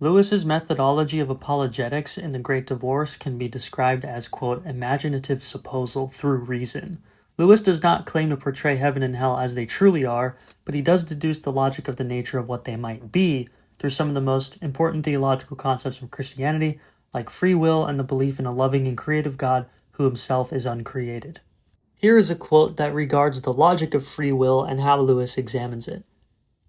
Lewis's methodology of apologetics in The Great Divorce can be described as, quote, imaginative supposal through reason. Lewis does not claim to portray heaven and hell as they truly are, but he does deduce the logic of the nature of what they might be through some of the most important theological concepts of Christianity, like free will and the belief in a loving and creative God who himself is uncreated. Here is a quote that regards the logic of free will and how Lewis examines it.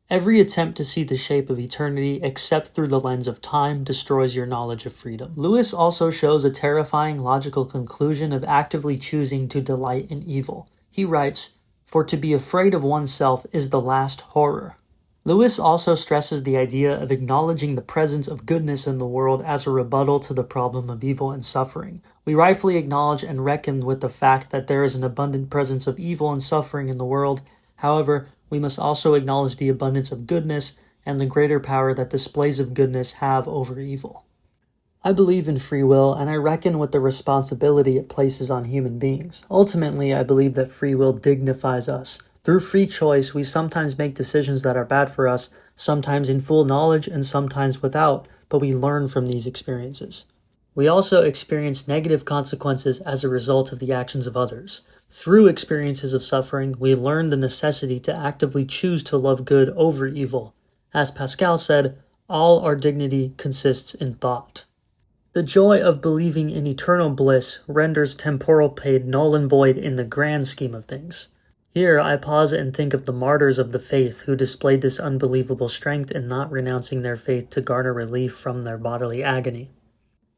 Every attempt to see the shape of eternity except through the lens of time destroys your knowledge of freedom. Lewis also shows a terrifying logical conclusion of actively choosing to delight in evil. He writes, "For to be afraid of oneself is the last horror." Lewis also stresses the idea of acknowledging the presence of goodness in the world as a rebuttal to the problem of evil and suffering. We rightfully acknowledge and reckon with the fact that there is an abundant presence of evil and suffering in the world. However, we must also acknowledge the abundance of goodness and the greater power that displays of goodness have over evil. I believe in free will, and I reckon with the responsibility it places on human beings. Ultimately, I believe that free will dignifies us. Through free choice, we sometimes make decisions that are bad for us, sometimes in full knowledge and sometimes without, but we learn from these experiences. We also experience negative consequences as a result of the actions of others. Through experiences of suffering, we learn the necessity to actively choose to love good over evil. As Pascal said, all our dignity consists in thought. The joy of believing in eternal bliss renders temporal pain null and void in the grand scheme of things. Here, I pause and think of the martyrs of the faith who displayed this unbelievable strength in not renouncing their faith to garner relief from their bodily agony.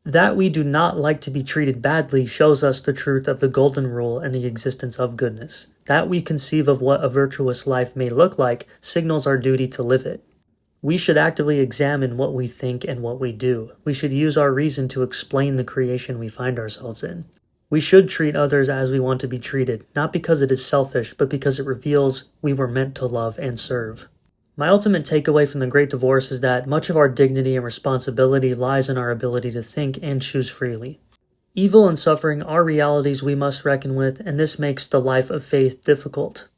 That we do not like to be treated badly shows us the truth of the golden rule and the existence of goodness. That we conceive of what a virtuous life may look like signals our duty to live it. We should actively examine what we think and what we do. We should use our reason to explain the creation we find ourselves in. We should treat others as we want to be treated, not because it is selfish, but because it reveals we were meant to love and serve. My ultimate takeaway from The Great Divorce is that much of our dignity and responsibility lies in our ability to think and choose freely. Evil and suffering are realities we must reckon with, and this makes the life of faith difficult.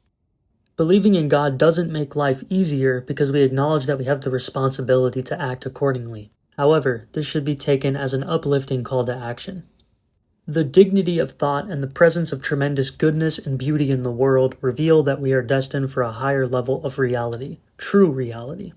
Believing in God doesn't make life easier because we acknowledge that we have the responsibility to act accordingly. However, this should be taken as an uplifting call to action. The dignity of thought and the presence of tremendous goodness and beauty in the world reveal that we are destined for a higher level of reality, true reality.